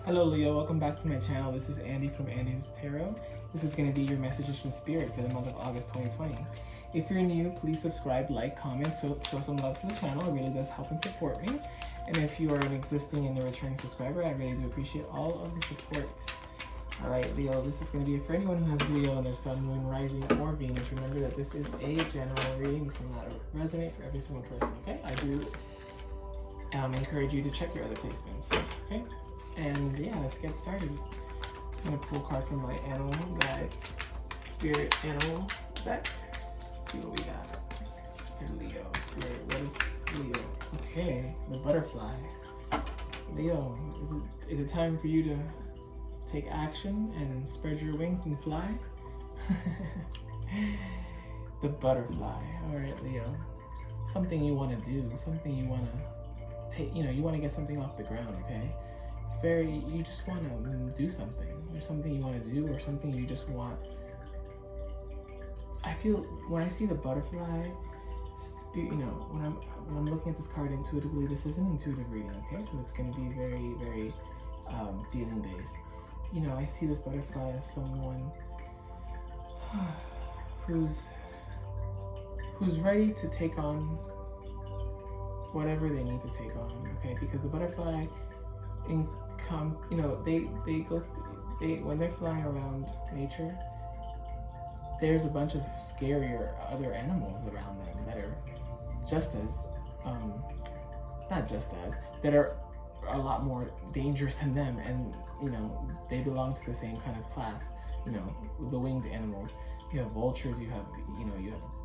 Hello Leo, welcome back to my channel. This is Andy from Andy's Tarot. This is going to be your messages from Spirit for the month of August 2020. If you're new, please subscribe, like, comment, show some love to the channel. It really does help and support me. And if you are an existing and a returning subscriber, I really do appreciate all of the support. Alright Leo, this is going to be for anyone who has Leo and their Sun, Moon, Rising, or Venus. Remember that this is a general reading. This will not resonate for every single person, okay? I do encourage you to check your other placements, okay? And yeah, let's get started. I'm gonna pull a card from my animal guide, spirit animal deck. Let's see what we got. Here, Leo, spirit, what is Leo? Okay, the butterfly. Leo, is it time for you to take action and spread your wings and fly? The butterfly. All right, Leo. Something you want to do, something you want to take, you want to get something off the ground, okay? It's you just want to do something. There's something you want to do or something you just want. I feel when I see the butterfly, when I'm looking at this card intuitively, this is an intuitive reading, okay? So it's going to be very, very feeling based. I see this butterfly as someone who's ready to take on whatever they need to take on, okay? Because the butterfly when they're flying around nature, there's a bunch of scarier other animals around them that are that are a lot more dangerous than them, and they belong to the same kind of class, the winged animals. You have vultures, you have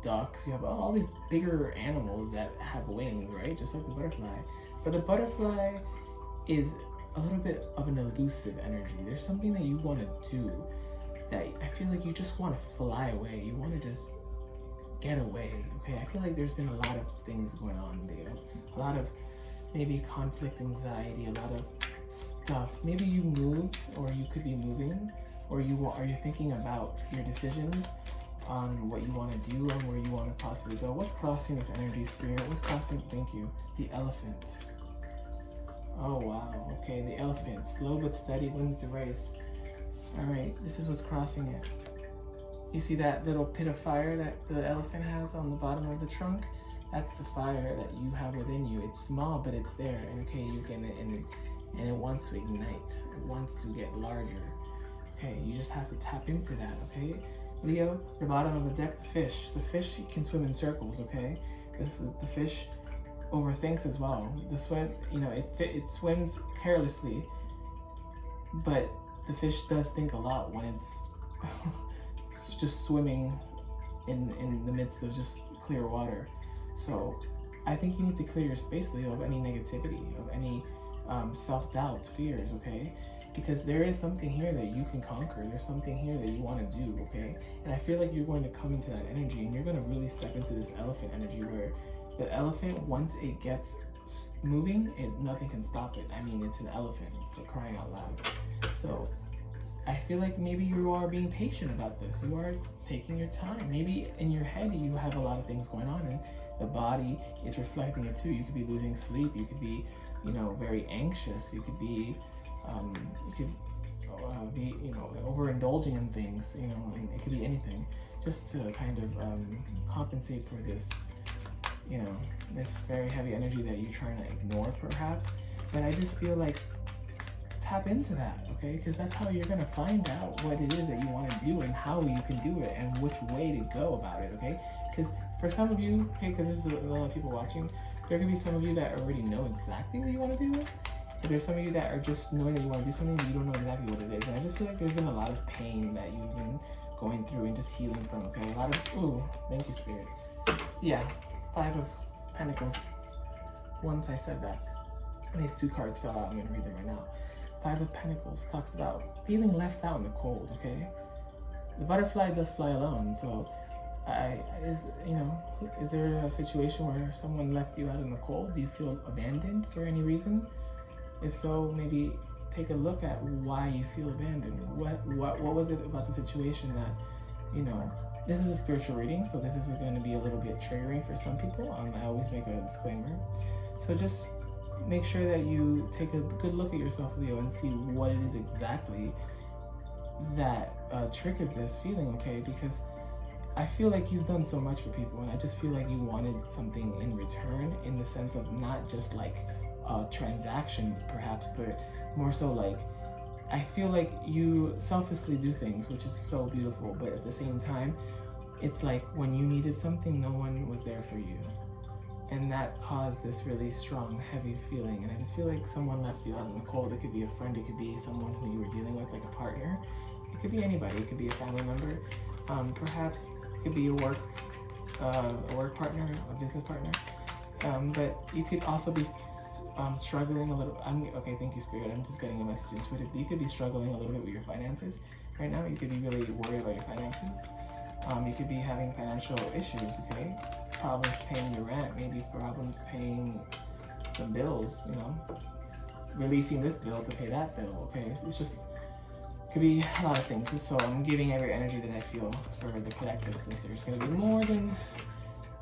ducks, you have all these bigger animals that have wings, right? Just like the butterfly. But the butterfly is a little bit of an elusive energy. There's something that you want to do that I feel like you just want to fly away. You want to just get away, okay? I feel like there's been a lot of things going on there. A lot of maybe conflict, anxiety, a lot of stuff. Maybe you moved, or you could be moving, or are you thinking about your decisions on what you want to do and where you want to possibly go. What's crossing this energy, Spirit? What's crossing, thank you, the elephant. Oh wow, okay, the elephant, slow but steady wins the race. All right, this is what's crossing it. You see that little pit of fire that the elephant has on the bottom of the trunk? That's the fire that you have within you. It's small, but it's there, and okay, you can, and it wants to ignite. It wants to get larger. Okay, you just have to tap into that, okay? Leo, the bottom of the deck, the fish. The fish can swim in circles, okay? The fish overthinks as well. The swim, it swims carelessly, but the fish does think a lot when it's just swimming in the midst of just clear water. So I think you need to clear your space, Leo, of any negativity, of any self-doubt, fears, okay? Because there is something here that you can conquer. There's something here that you want to do, okay? And I feel like you're going to come into that energy, and you're going to really step into this elephant energy where the elephant, once it gets moving, nothing can stop it. I mean, it's an elephant, for crying out loud. So I feel like maybe you are being patient about this. You are taking your time. Maybe in your head you have a lot of things going on, and the body is reflecting it too. You could be losing sleep. You could be, very anxious. You could be, overindulging in things. And it could be anything, just to kind of compensate for this. This very heavy energy that you're trying to ignore perhaps. But I just feel like tap into that, okay? Because that's how you're going to find out what it is that you want to do and how you can do it and which way to go about it, okay? Because for some of you, okay, because there's a lot of people watching, there could be some of you that already know exactly what you want to do. But there's some of you that are just knowing that you want to do something, but you don't know exactly what it is. And I just feel like there's been a lot of pain that you've been going through and just healing from, okay? A lot of, ooh, thank you, Spirit. Yeah, 5 of Pentacles. Once I said that, these 2 cards fell out. I'm going to read them right now. 5 of Pentacles talks about feeling left out in the cold, okay? The butterfly does fly alone, so is there a situation where someone left you out in the cold? Do you feel abandoned for any reason? If so, maybe take a look at why you feel abandoned. What was it about the situation that, this is a spiritual reading, so this is going to be a little bit triggering for some people. I always make a disclaimer. So just make sure that you take a good look at yourself, Leo, and see what it is exactly that triggered this feeling, okay? Because I feel like you've done so much for people, and I just feel like you wanted something in return, in the sense of not just like a transaction perhaps, but more so like, I feel like you selflessly do things, which is so beautiful, but at the same time, it's like when you needed something, no one was there for you. And that caused this really strong, heavy feeling. And I just feel like someone left you out in the cold. It could be a friend, it could be someone who you were dealing with, like a partner. It could be anybody, it could be a family member. Perhaps it could be a work partner, a business partner. But you could also be struggling a little. Okay, thank you, Spirit. I'm just getting a message intuitively. You could be struggling a little bit with your finances right now. You could be really worried about your finances. You could be having financial issues, okay? Problems paying your rent, maybe problems paying some bills, you know? Releasing this bill to pay that bill, okay? It's just, could be a lot of things. So I'm giving every energy that I feel for the collective, since there's gonna be more than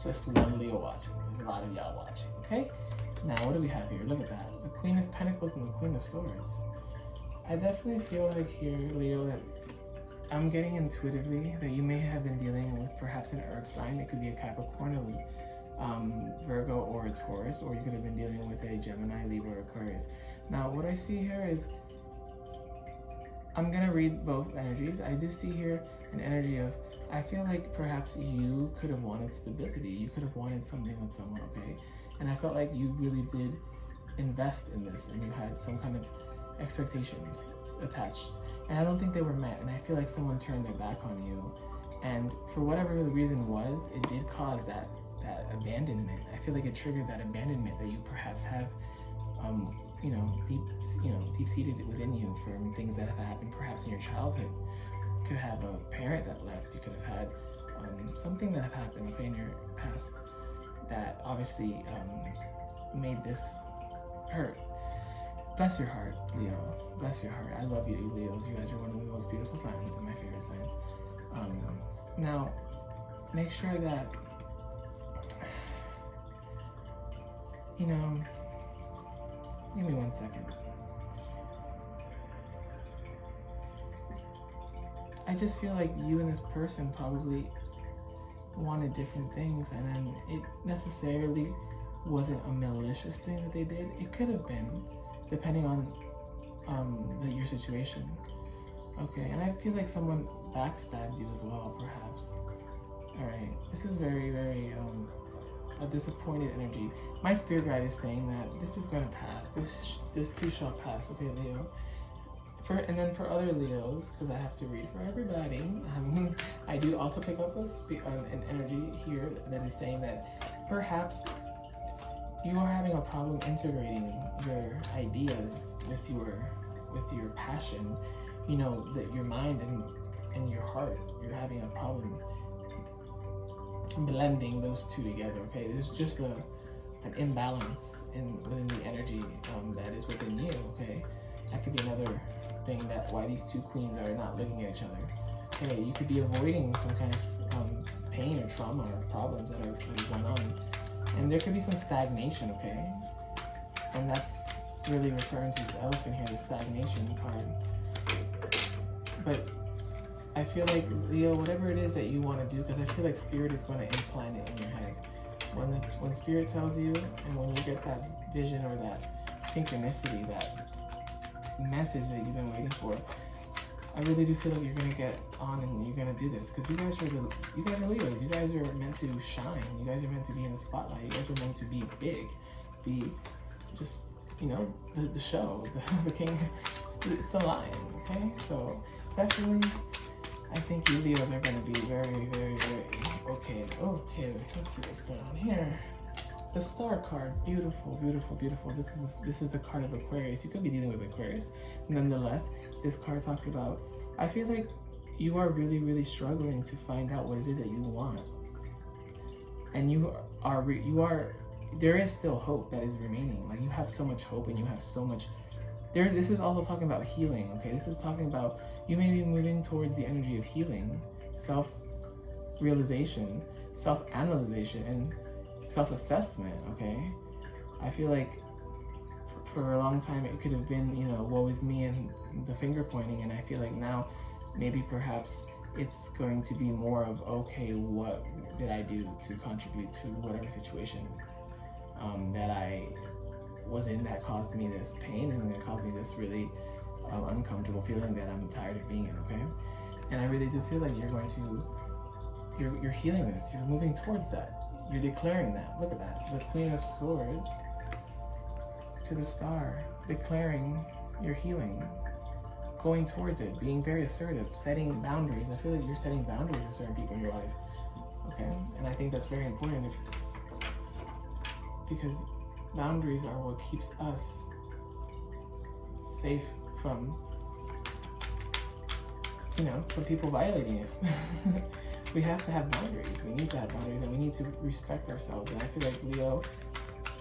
just one Leo watching. There's a lot of y'all watching, okay? Now, what do we have here? Look at that. The Queen of Pentacles and the Queen of Swords. I definitely feel like here, Leo, that I'm getting intuitively that you may have been dealing with perhaps an earth sign. It could be a Capricorn, a Virgo, or a Taurus, or you could have been dealing with a Gemini, Libra, or Aquarius. Now, what I see here is, I'm gonna read both energies. I do see here an energy of, I feel like perhaps you could have wanted stability. You could have wanted something with someone, okay? And I felt like you really did invest in this, and you had some kind of expectations attached. And I don't think they were met, and I feel like someone turned their back on you. And for whatever the reason was, it did cause that abandonment. I feel like it triggered that abandonment that you perhaps have, deep-seated within you from things that have happened perhaps in your childhood. You could have a parent that left. You could have had something that have happened, okay, in your past that obviously made this hurt. Bless your heart, Leo. Bless your heart. I love you, Leos. You guys are one of the most beautiful signs and my favorite signs. Now, make sure that, give me 1 second. I just feel like you and this person probably wanted different things, and then it necessarily wasn't a malicious thing that they did. It could have been, depending on your situation. Okay, and I feel like someone backstabbed you as well, perhaps. All right, this is very, very a disappointed energy. My spirit guide is saying that this is going to pass. This too shall pass. Okay, Leo. And then for other Leos, because I have to read for everybody, I do also pick up an energy here that is saying that perhaps you are having a problem integrating your ideas with your passion, that your mind and your heart. You're having a problem blending those two together. Okay, there's just an imbalance within the energy that is within you. Okay, that could be another thing that why these two queens are not looking at each other. Okay, you could be avoiding some kind of pain or trauma or problems that are going on, and there could be some stagnation. Okay, and that's really referring to this elephant here, the stagnation card. But I feel like, Leo, whatever it is that you want to do, because I feel like Spirit is going to implant it in your head. When Spirit tells you, and when you get that vision or that synchronicity, that message that you've been waiting for, I really do feel like you're going to get on and you're going to do this, because you guys are Leos. You guys are meant to shine. You guys are meant to be in the spotlight. You guys are meant to be big, be just, the show, the king. It's the lion. Okay, so definitely, I think you Leos are going to be very, very, very okay. Let's see what's going on here. The Star card, beautiful, beautiful, beautiful. This is the card of Aquarius. You could be dealing with Aquarius. Nonetheless, this card talks about, I feel like you are really, really struggling to find out what it is that you want. And there is still hope that is remaining. Like, you have so much hope and you have so much. This is also talking about healing, okay? This is talking about you may be moving towards the energy of healing, self-realization, self-analyzation, and self-assessment, okay? I feel like for a long time it could have been, you know, woe is me and the finger pointing, and I feel like now maybe perhaps it's going to be more of, okay, what did I do to contribute to whatever situation that I was in that caused me this pain and that caused me this really uncomfortable feeling that I'm tired of being in, okay? And I really do feel like you're going to, you're healing this, you're moving towards that, you're declaring that. Look at that, the Queen of Swords to the Star, declaring your healing, going towards it, being very assertive, setting boundaries. I feel like you're setting boundaries with certain people in your life, okay? And I think that's very important because boundaries are what keeps us safe from, you know, from people violating it. We have to have boundaries. We need to have boundaries, and we need to respect ourselves. And I feel like, Leo,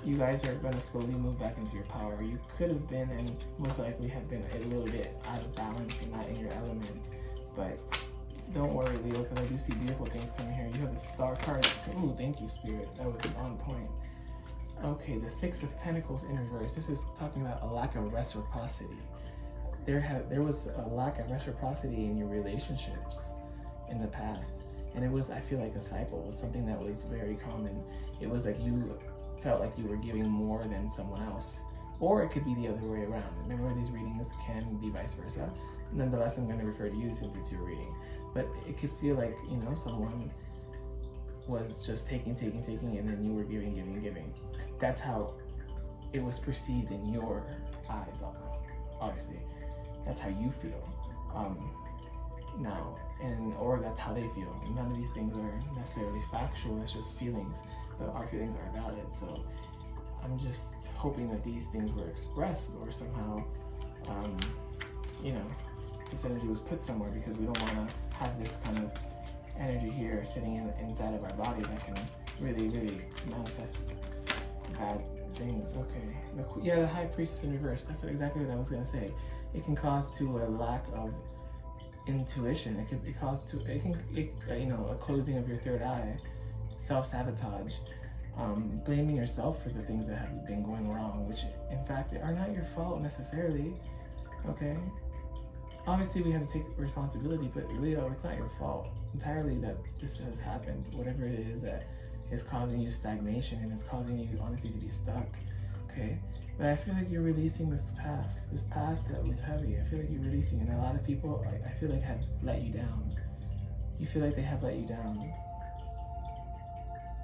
you guys are going to slowly move back into your power. You could have been, and most likely have been, a little bit out of balance and not in your element. But don't worry, Leo, because I do see beautiful things coming here. You have the Star card. Ooh, thank you, Spirit. That was on point. Okay, the Six of Pentacles in reverse. This is talking about a lack of reciprocity. There was a lack of reciprocity in your relationships in the past. And it was, I feel like, a cycle. It was something that was very common. It was like you felt like you were giving more than someone else. Or it could be the other way around. Remember, these readings can be vice versa. Nonetheless, I'm going to refer to you since it's your reading. But it could feel like, you know, someone was just taking, and then you were giving. That's how it was perceived in your eyes, obviously. That's how you feel now, or that's how they feel. None of these things are necessarily factual, it's just feelings, but our feelings are valid. So I'm just hoping that these things were expressed, or somehow, you know, this energy was put somewhere, because we don't want to have this kind of energy here sitting inside of our body that can really, really manifest bad things. Okay, yeah, the High Priestess in reverse. That's exactly what I was gonna say. It can cause to a lack of intuition. It can cause to, you know, a closing of your third eye, self-sabotage, blaming yourself for the things that have been going wrong, which in fact are not your fault necessarily. Okay, obviously we have to take responsibility, but Leo, it's not your fault entirely that this has happened. Whatever it is that is causing you stagnation and is causing you honestly to be stuck, okay? But I feel like you're releasing this past that was heavy. I feel like you're releasing, and a lot of people, I feel like, have let you down. You feel like they have let you down.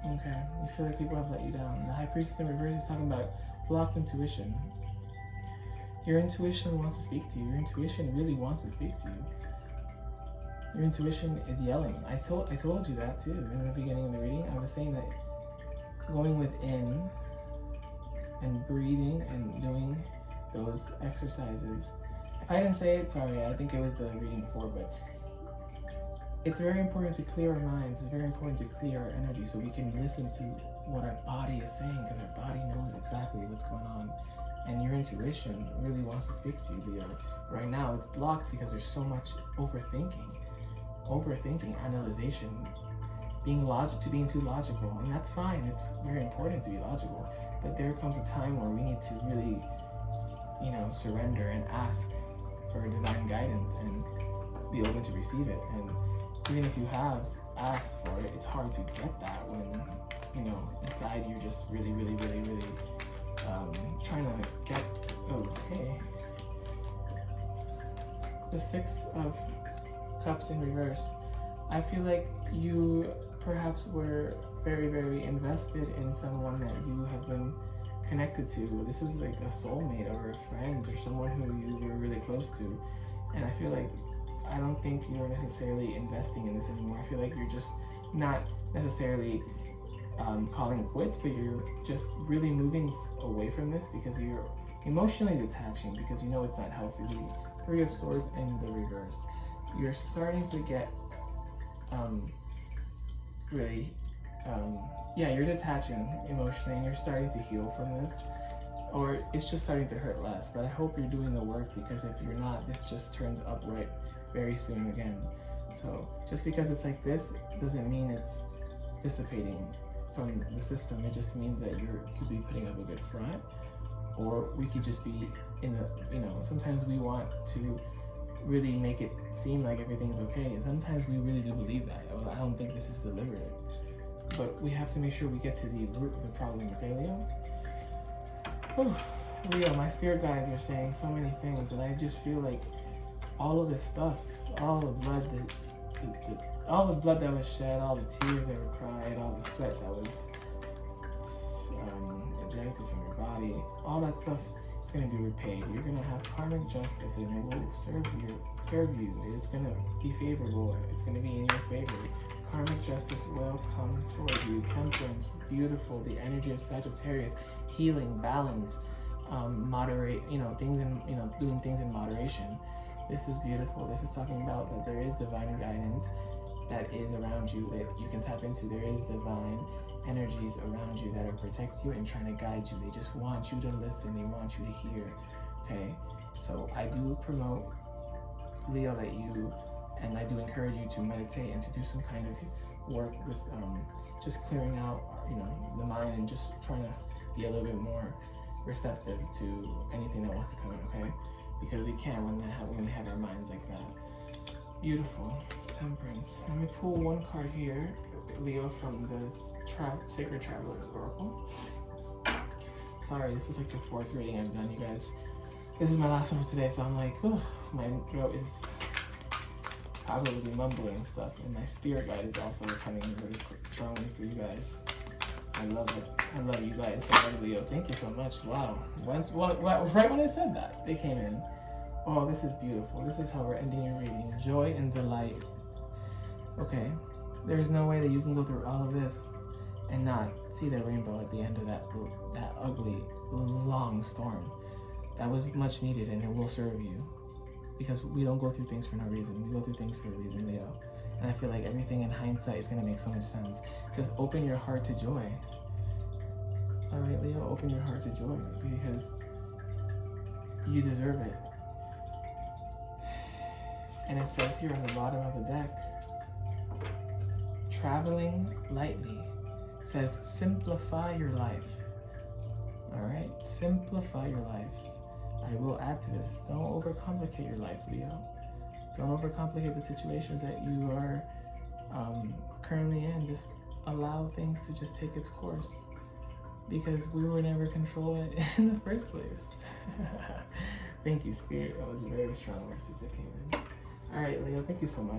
Okay, you feel like people have let you down. The High Priestess in reverse is talking about blocked intuition. Your intuition wants to speak to you. Your intuition really wants to speak to you. Your intuition is yelling. I told you that too in the beginning of the reading. I was saying that going within and breathing and doing those exercises. If I didn't say it, sorry, I think it was the reading before, but it's very important to clear our minds. It's very important to clear our energy so we can listen to what our body is saying, because our body knows exactly what's going on. And your intuition really wants to speak to you, Leo. Right now, it's blocked because there's so much overthinking, analyzation, being too logical, and that's fine. It's very important to be logical, but there comes a time where we need to really, you know, surrender and ask for divine guidance and be open to receive it. And even if you have asked for it, it's hard to get that when, you know, inside you're just really trying to get, okay. The Six of Cups in reverse. I feel like you perhaps were very invested in someone that you have been connected to. This was like a soulmate or a friend or someone who you were really close to. And I feel like, I don't think you're necessarily investing in this anymore. I feel like you're just not necessarily calling quits, but you're just really moving away from this because you're emotionally detaching, because you know it's not healthy. The Three of Swords in the reverse. You're starting to get you're detaching emotionally, and you're starting to heal from this, or it's just starting to hurt less. But I hope you're doing the work, because if you're not, this just turns upright very soon again. So just because it's like this doesn't mean it's dissipating from the system. It just means that you could be putting up a good front, or we could just be in a, you know, sometimes we want to really make it seem like everything's okay, and sometimes we really do believe that. Oh, I don't think this is deliberate, but we have to make sure we get to the root of the problem. Okay, Leo? Whew. Leo, my spirit guides are saying so many things, and I just feel like all of this stuff, all the blood all the blood that was shed, all the tears that were cried, all the sweat that was ejected from your body, all that stuff is going to be repaid. You're going to have karmic justice, and it will serve you. It's going to be favorable. It's going to be in your favor. Karmic justice will come toward you. Temperance, beautiful. The energy of Sagittarius, healing, balance, moderate. You know, things in, you know, doing things in moderation. This is beautiful. This is talking about that there is divine guidance that is around you that you can tap into. There is divine energies around you that are protecting you and trying to guide you. They just want you to listen. They want you to hear. Okay, so I do promote, Leo, that you, and I do encourage you to meditate and to do some kind of work with just clearing out, you know, the mind, and just trying to be a little bit more receptive to anything that wants to come in. Okay, because we can when we have our minds like that. Beautiful. Temperance. Let me pull one card here, Leo, from the Sacred Travelers Oracle. Sorry, this is like the 4th reading I've done, you guys. This is my last one for today, so I'm like, my throat is probably mumbling and stuff, and my spirit guide is also coming really strongly for you guys. I love it. I love you guys so much, Leo. Thank you so much. Wow. Right when I said that, they came in. Oh, this is beautiful. This is how we're ending your reading. Joy and delight. Okay, there's no way that you can go through all of this and not see the rainbow at the end of that ugly, long storm. That was much needed, and it will serve you, because we don't go through things for no reason. We go through things for a reason, Leo. And I feel like everything in hindsight is going to make so much sense. It says, open your heart to joy. All right, Leo, open your heart to joy, because you deserve it. And it says here on the bottom of the deck, traveling lightly. It says, simplify your life. All right, simplify your life. I will add to this. Don't overcomplicate your life, Leo. Don't overcomplicate the situations that you are currently in. Just allow things to just take its course, because we were never control it in the first place. Thank you, Spirit. That was a very strong message that came in. All right, Leo, thank you so much.